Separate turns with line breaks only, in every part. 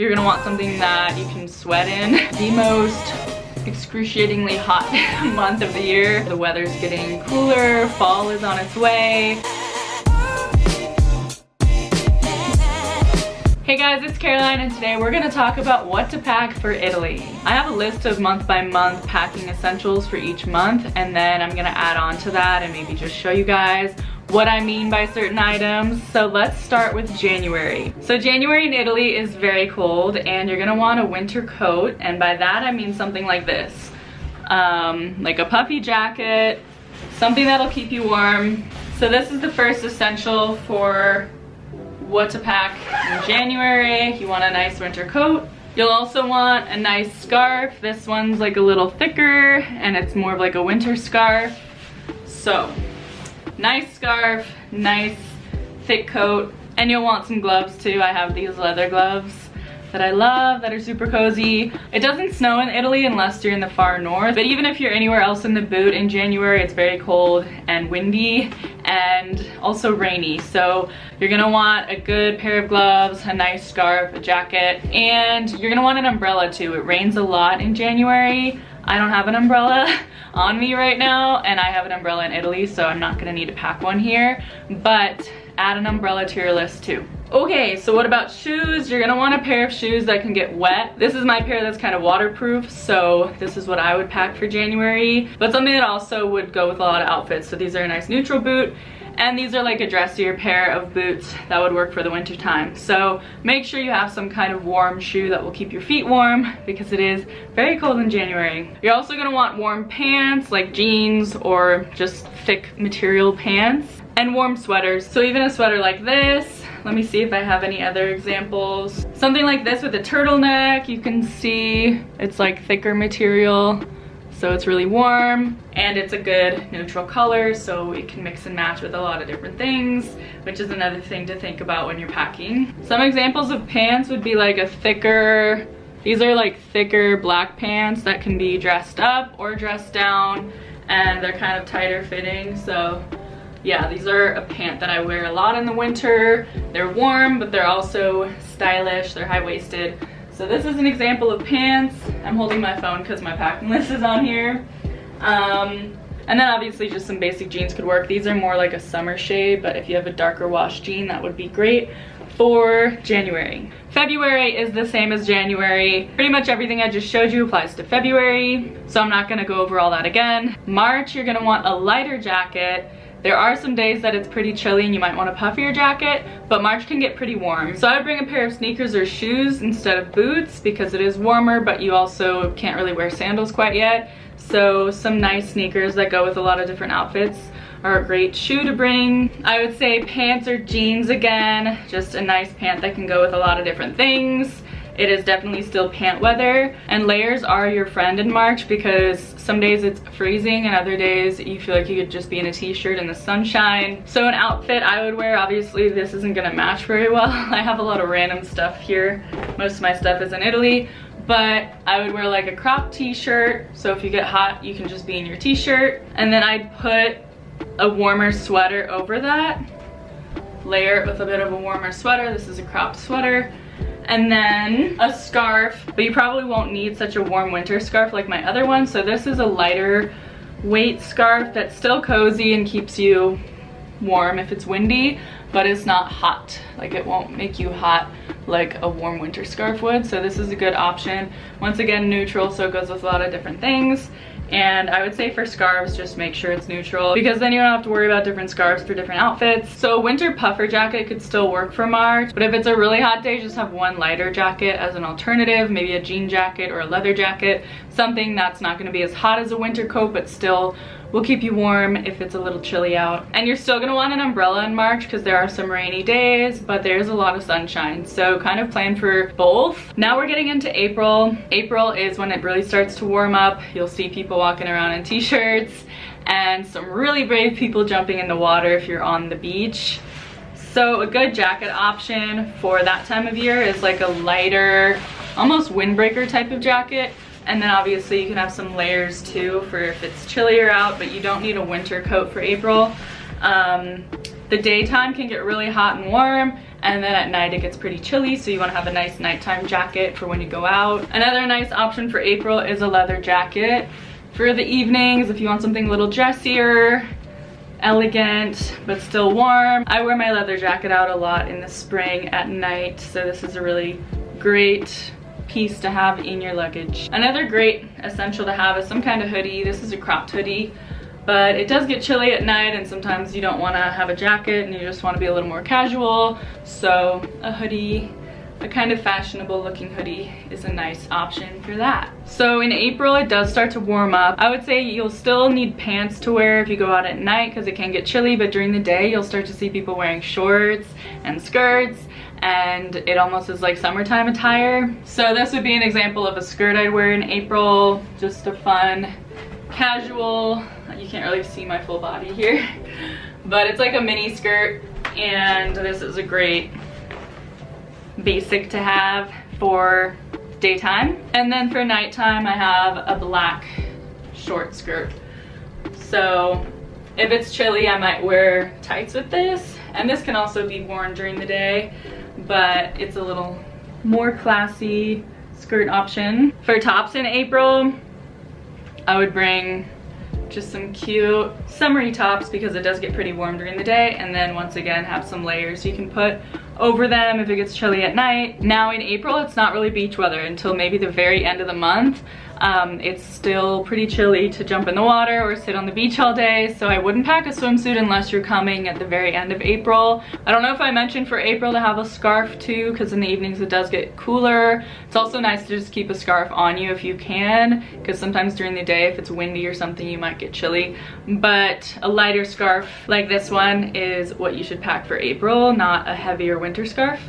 You're gonna want something that you can sweat in. The most excruciatingly hot month of the year. The weather's getting cooler, fall is on its way. Hey guys, it's Caroline and today we're gonna talk about what to pack for Italy. I have a list of month by month packing essentials for each month, and then I'm gonna add on to that and maybe just show you guys what I mean by certain items. So let's start with January. So January in Italy is very cold and you're gonna want a winter coat, and by that I mean something like this. Like a puffy jacket, something that'll keep you warm. So this is the first essential for what to pack in January. You want a nice winter coat. You'll also want a nice scarf. This one's like a little thicker and it's more of like a winter scarf. So nice scarf, nice thick coat, and you'll want some gloves too. I have these leather gloves that I love that are super cozy. It doesn't snow in Italy unless you're in the far north, but even if you're anywhere else in the boot in January, it's very cold and windy and also rainy. So you're gonna want a good pair of gloves, a nice scarf, a jacket, and you're gonna want an umbrella too. It rains a lot in January. I don't have an umbrella on me right now, and I have an umbrella in Italy, so I'm not gonna need to pack one here, but add an umbrella to your list too. Okay, so what about shoes? You're gonna want a pair of shoes that can get wet. This is my pair that's kind of waterproof, so this is what I would pack for January, but something that also would go with a lot of outfits. So these are a nice neutral boot, and these are like a dressier pair of boots that would work for the winter time. So make sure you have some kind of warm shoe that will keep your feet warm because it is very cold in January. You're also gonna want warm pants like jeans or just thick material pants, and warm sweaters. So even a sweater like this. Let me see if I have any other examples. Something like this with a turtleneck. You can see it's like thicker material, so it's really warm, and it's a good neutral color, so it can mix and match with a lot of different things, which is another thing to think about when you're packing. Some examples of pants would be like a thicker, these are like thicker black pants that can be dressed up or dressed down, and they're kind of tighter fitting. So yeah, these are a pant that I wear a lot in the winter. They're warm, but they're also stylish. They're high-waisted. So this is an example of pants. I'm holding my phone because my packing list is on here. And then obviously just some basic jeans could work. These are more like a summer shade, but if you have a darker wash jean, that would be great for January. February is the same as January. Pretty much everything I just showed you applies to February, so I'm not gonna go over all that again. March, you're gonna want a lighter jacket. There are some days that it's pretty chilly and you might want a puffier jacket, but March can get pretty warm. So I would bring a pair of sneakers or shoes instead of boots because it is warmer, but you also can't really wear sandals quite yet. So some nice sneakers that go with a lot of different outfits are a great shoe to bring. I would say pants or jeans again, just a nice pant that can go with a lot of different things. It is definitely still pant weather, and layers are your friend in March because some days it's freezing and other days you feel like you could just be in a t-shirt in the sunshine. So an outfit I would wear, obviously this isn't gonna match very well. I have a lot of random stuff here. Most of my stuff is in Italy, but I would wear like a cropped t-shirt, so if you get hot you can just be in your t-shirt, and then I'd put a warmer sweater over that, layer it with a bit of a warmer sweater. This is a cropped sweater. And then a scarf, but you probably won't need such a warm winter scarf like my other one. So this is a lighter weight scarf that's still cozy and keeps you warm if it's windy, but it's not hot. Like it won't make you hot like a warm winter scarf would. So this is a good option. Once again, neutral, so it goes with a lot of different things. And I would say for scarves, just make sure it's neutral because then you don't have to worry about different scarves for different outfits. So a winter puffer jacket could still work for March, but if it's a really hot day, just have one lighter jacket as an alternative, maybe a jean jacket or a leather jacket, something that's not gonna be as hot as a winter coat, but still will keep you warm if it's a little chilly out. And you're still gonna want an umbrella in March because there are some rainy days, but there's a lot of sunshine. So kind of plan for both. Now we're getting into April. April is when it really starts to warm up. You'll see people walking around in t-shirts and some really brave people jumping in the water if you're on the beach. So a good jacket option for that time of year is like a lighter, almost windbreaker type of jacket. And then obviously you can have some layers too for if it's chillier out, but you don't need a winter coat for April. The daytime can get really hot and warm, and then at night it gets pretty chilly, so you want to have a nice nighttime jacket for when you go out. Another nice option for April is a leather jacket for the evenings if you want something a little dressier, elegant, but still warm. I wear my leather jacket out a lot in the spring at night, so this is a really great piece to have in your luggage. Another great essential to have is some kind of hoodie. This is a cropped hoodie, but it does get chilly at night and sometimes you don't want to have a jacket and you just want to be a little more casual. So a hoodie, a kind of fashionable looking hoodie, is a nice option for that. So in April it does start to warm up. I would say you'll still need pants to wear if you go out at night because it can get chilly, but during the day you'll start to see people wearing shorts and skirts, and it almost is like summertime attire. So this would be an example of a skirt I'd wear in April, just a fun, casual, you can't really see my full body here, but it's like a mini skirt, and this is a great basic to have for daytime. And then for nighttime I have a black short skirt. So if it's chilly I might wear tights with this, and this can also be worn during the day, but it's a little more classy skirt option. For tops in April, I would bring just some cute summery tops because it does get pretty warm during the day, and then once again have some layers you can put over them if it gets chilly at night. Now in April it's not really beach weather until maybe the very end of the month. It's still pretty chilly to jump in the water or sit on the beach all day, so I wouldn't pack a swimsuit unless you're coming at the very end of April. I don't know if I mentioned for April to have a scarf too, because in the evenings it does get cooler. It's also nice to just keep a scarf on you if you can, because sometimes during the day if it's windy or something you might get chilly. But a lighter scarf like this one is what you should pack for April, not a heavier winter scarf.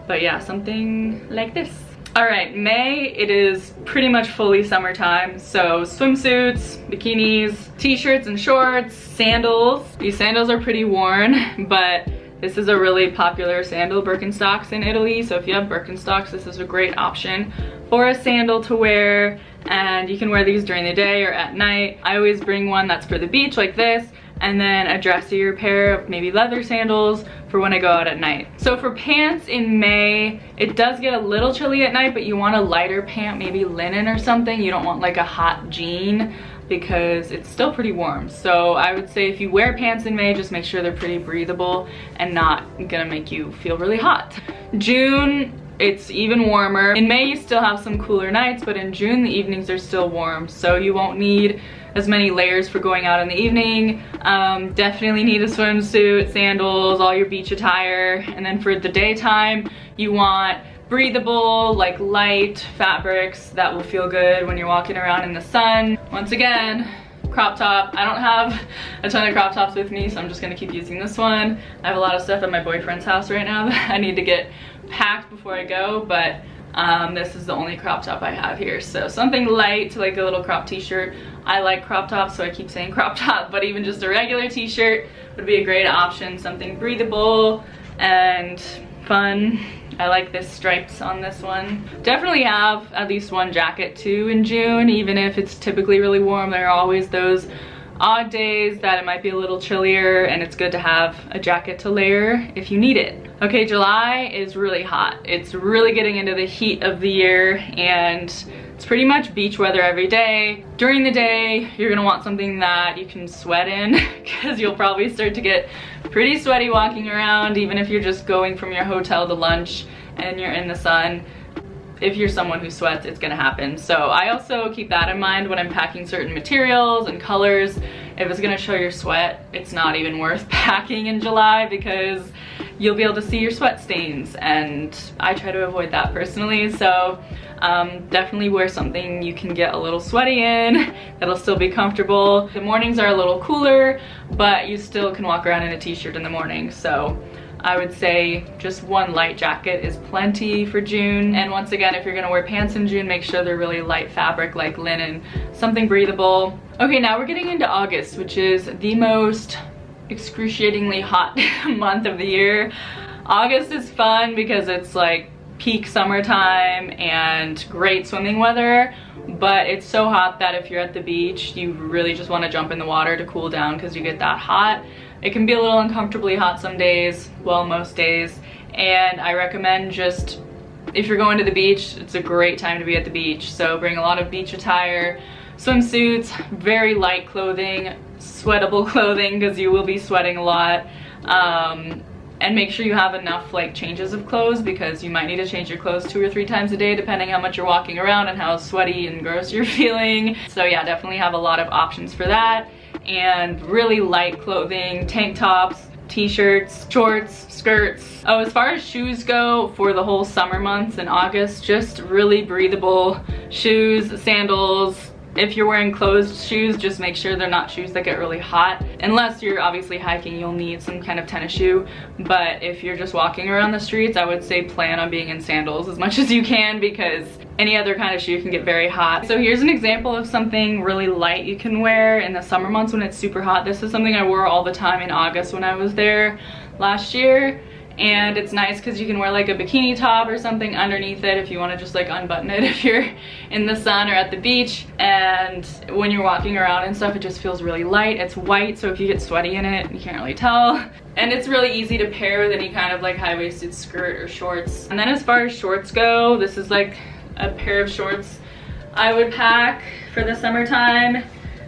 But yeah, something like this. All right, May, it is pretty much fully summertime, so swimsuits, bikinis, t-shirts and shorts, sandals. These sandals are pretty worn, but this is a really popular sandal, Birkenstocks in Italy, so if you have Birkenstocks, this is a great option for a sandal to wear, and you can wear these during the day or at night. I always bring one that's for the beach like this, and then a dressier pair of maybe leather sandals for when I go out at night. So for pants in May, it does get a little chilly at night, but you want a lighter pant, maybe linen or something. You don't want like a hot jean because it's still pretty warm. So I would say if you wear pants in May, just make sure they're pretty breathable and not gonna make you feel really hot. June, it's even warmer. In May, you still have some cooler nights, but in June, the evenings are still warm, so you won't need as many layers for going out in the evening. Definitely need a swimsuit, sandals, all your beach attire. And then for the daytime, you want breathable, like light fabrics that will feel good when you're walking around in the sun. Once again, crop top. I don't have a ton of crop tops with me, so I'm just gonna keep using this one. I have a lot of stuff at my boyfriend's house right now that I need to get packed before I go, but this is the only crop top I have here. So something light, like a little crop t-shirt. I like crop tops, so I keep saying crop top, but even just a regular t-shirt would be a great option. Something breathable and fun. I like this stripes on this one. Definitely have at least one jacket too in June, even if it's typically really warm. There are always those odd days that it might be a little chillier, and it's good to have a jacket to layer if you need it. Okay, July is really hot. It's really getting into the heat of the year, and it's pretty much beach weather every day. During the day, you're gonna want something that you can sweat in because you'll probably start to get pretty sweaty walking around, even if you're just going from your hotel to lunch and you're in the sun. If you're someone who sweats, it's gonna happen. So I also keep that in mind when I'm packing certain materials and colors. If it's gonna show your sweat, it's not even worth packing in July because you'll be able to see your sweat stains, and I try to avoid that personally. So definitely wear something you can get a little sweaty in that'll still be comfortable. The mornings are a little cooler, but you still can walk around in a t-shirt in the morning. So I would say just one light jacket is plenty for June. And once again, if you're gonna wear pants in June, make sure they're really light fabric like linen, something breathable. Okay, now we're getting into August, which is the most excruciatingly hot month of the year. August is fun because it's like peak summertime and great swimming weather, but it's so hot that if you're at the beach, you really just want to jump in the water to cool down because you get that hot. It can be a little uncomfortably hot some days, well, most days, and I recommend just, if you're going to the beach, it's a great time to be at the beach. So bring a lot of beach attire, swimsuits, very light clothing, sweatable clothing because you will be sweating a lot. And make sure you have enough like changes of clothes, because you might need to change your clothes 2 or 3 times a day depending how much you're walking around and how sweaty and gross you're feeling. So yeah, definitely have a lot of options for that. And really light clothing, tank tops, t-shirts, shorts, skirts. Oh, as far as shoes go for the whole summer months in August, just really breathable shoes, sandals. If you're wearing closed shoes, just make sure they're not shoes that get really hot. Unless you're obviously hiking, you'll need some kind of tennis shoe. But if you're just walking around the streets, I would say plan on being in sandals as much as you can, because any other kind of shoe can get very hot. So here's an example of something really light you can wear in the summer months when it's super hot. This is something I wore all the time in August when I was there last year. And it's nice because you can wear like a bikini top or something underneath it if you want to just like unbutton it if you're in the sun or at the beach. And when you're walking around and stuff, it just feels really light. It's white, so if you get sweaty in it, you can't really tell. And it's really easy to pair with any kind of like high-waisted skirt or shorts. And then as far as shorts go, this is like a pair of shorts I would pack for the summertime.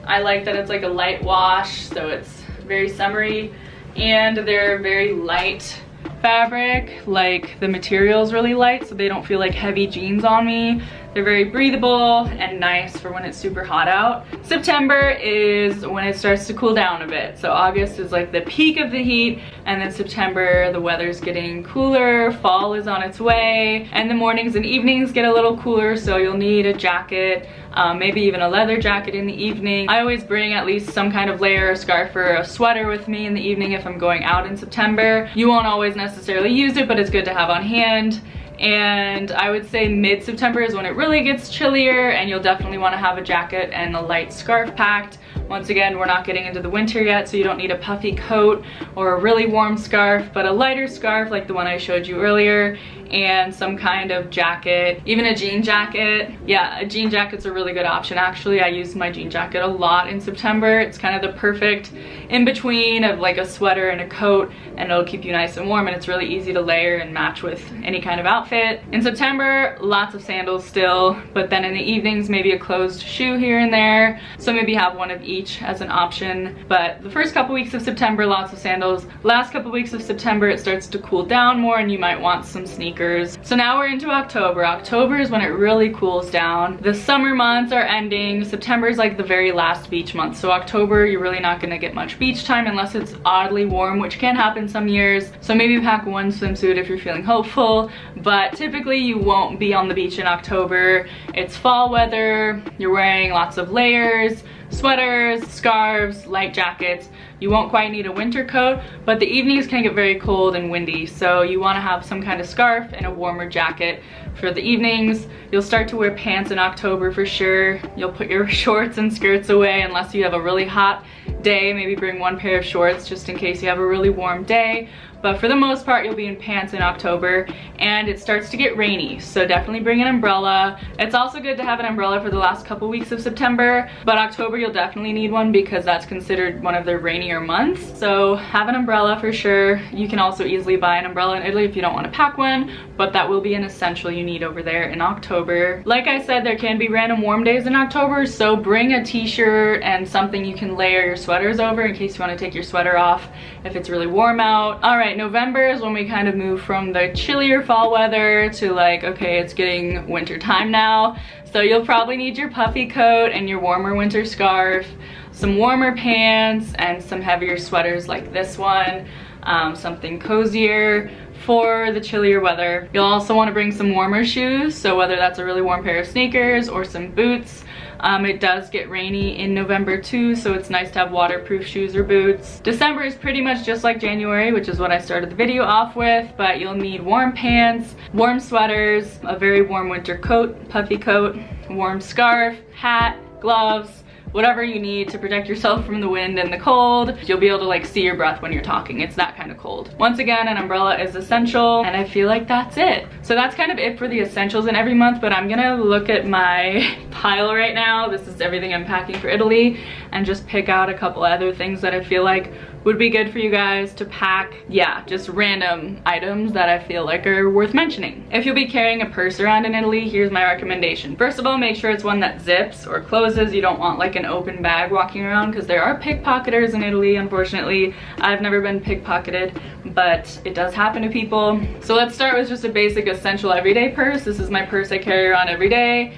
I like that it's like a light wash, so it's very summery, and they're very light fabric. Like the material's really light, so they don't feel like heavy jeans on me. They're very breathable and nice for when it's super hot out. September is when it starts to cool down a bit. So August is like the peak of the heat, and then September the weather's getting cooler, fall is on its way, and the mornings and evenings get a little cooler, so you'll need a jacket, maybe even a leather jacket in the evening. I always bring at least some kind of layer, a scarf or a sweater with me in the evening if I'm going out in September. You won't always necessarily use it, but it's good to have on hand. And I would say mid-September is when it really gets chillier, and you'll definitely want to have a jacket and a light scarf packed. Once again, we're not getting into the winter yet, so you don't need a puffy coat or a really warm scarf, but a lighter scarf like the one I showed you earlier, and some kind of jacket, even a jean jacket. Yeah, a jean jacket's a really good option. Actually, I use my jean jacket a lot in September. It's kind of the perfect in-between of like a sweater and a coat, and it'll keep you nice and warm, and it's really easy to layer and match with any kind of outfit. In September, lots of sandals still, but then in the evenings, maybe a closed shoe here and there. So maybe have one of each as an option. But the first couple weeks of September, lots of sandals. Last couple weeks of September, it starts to cool down more, and you might want some sneakers. So now we're into October. October is when it really cools down. The summer months are ending. September is like the very last beach month. So October, you're really not gonna get much beach time unless it's oddly warm, which can happen some years. So maybe pack one swimsuit if you're feeling hopeful, but typically you won't be on the beach in October. It's fall weather. You're wearing lots of layers, sweaters, scarves, light jackets. You won't quite need a winter coat, but the evenings can get very cold and windy, so you want to have some kind of scarf and a warmer jacket for the evenings. You'll start to wear pants in October for sure. You'll put your shorts and skirts away unless you have a really hot day. Maybe bring one pair of shorts just in case you have a really warm day. But for the most part, you'll be in pants in October, and it starts to get rainy, so definitely bring an umbrella. It's also good to have an umbrella for the last couple weeks of September, but October you'll definitely need one because that's considered one of the rainier months. So have an umbrella for sure. You can also easily buy an umbrella in Italy if you don't want to pack one, but that will be an essential you need over there in October. Like I said, there can be random warm days in October, so bring a t-shirt and something you can layer your sweaters over in case you want to take your sweater off if it's really warm out. All right, November is when we kind of move from the chillier fall weather to like, okay, it's getting winter time now. So you'll probably need your puffy coat and your warmer winter scarf, some warmer pants, and some heavier sweaters like this one, something cozier for the chillier weather. You'll also want to bring some warmer shoes, so whether that's a really warm pair of sneakers or some boots. It does get rainy in November too, so it's nice to have waterproof shoes or boots. December is pretty much just like January, which is what I started the video off with, but you'll need warm pants, warm sweaters, a very warm winter coat, puffy coat, warm scarf, hat, gloves, whatever you need to protect yourself from the wind and the cold. You'll be able to like see your breath when you're talking. It's that kind of cold. Once again, an umbrella is essential, and I feel like that's it. So that's kind of it for the essentials in every month, but I'm gonna look at my pile right now. This is everything I'm packing for Italy, and just pick out a couple other things that I feel like would be good for you guys to pack. Yeah, just random items that I feel like are worth mentioning. If you'll be carrying a purse around in Italy, here's my recommendation. First of all, make sure it's one that zips or closes. You don't want like an open bag walking around, because there are pickpocketers in Italy. Unfortunately, I've never been pickpocketed, but it does happen to people. So let's start with just a basic essential everyday purse. This is my purse I carry around every day.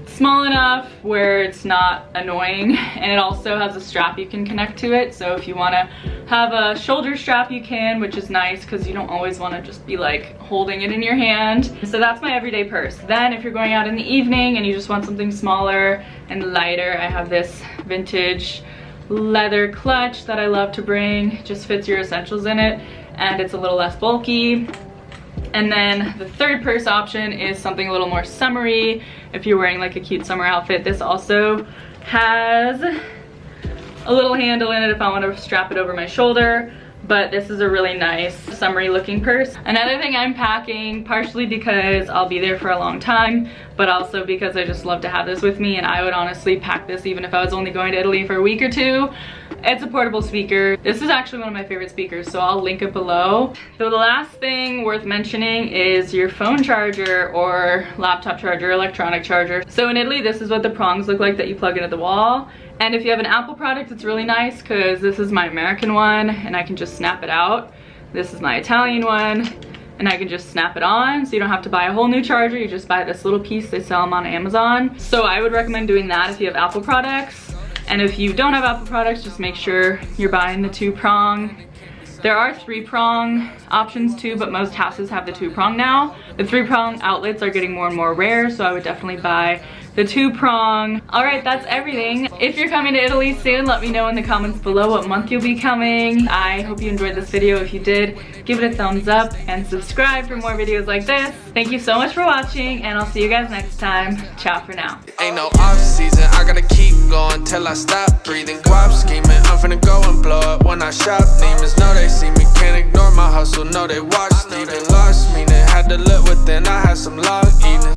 Small enough where it's not annoying, and it also has a strap you can connect to it, so if you want to have a shoulder strap you can, which is nice because you don't always want to just be like holding it in your hand. So that's my everyday purse. Then if you're going out in the evening and you just want something smaller and lighter, I have this vintage leather clutch that I love to bring. It just fits your essentials in it, and it's a little less bulky. And then the third purse option is something a little more summery. If you're wearing like a cute summer outfit, this also has a little handle in it if I want to strap it over my shoulder. But this is a really nice summery looking purse. Another thing I'm packing, partially because I'll be there for a long time, but also because I just love to have this with me, and I would honestly pack this even if I was only going to Italy for a week or two. It's a portable speaker. This is actually one of my favorite speakers, so I'll link it below. So the last thing worth mentioning is your phone charger or laptop charger, electronic charger. So in Italy, this is what the prongs look like that you plug into the wall. And if you have an Apple product, it's really nice because this is my American one and I can just snap it out. This is my Italian one and I can just snap it on, so you don't have to buy a whole new charger. You just buy this little piece. They sell them on Amazon. So I would recommend doing that if you have Apple products. And if you don't have Apple products, just make sure you're buying the 2-prong. There are 3-prong options too, but most houses have the 2-prong now. The 3-prong outlets are getting more and more rare, so I would definitely buy the 2-prong. All right, that's everything. If you're coming to Italy soon, let me know in the comments below what month you'll be coming. I hope you enjoyed this video. If you did, give it a thumbs up and subscribe for more videos like this. Thank you so much for watching, and I'll see you guys next time. Ciao for now.
Ain't no off season, I gotta keep going till I stop breathing. Guap scheming, I'm finna go and blow up when I shop. Demons know they see me, can't ignore my hustle, know they watch. Even lost meaning, had to look within, I had some long evenings.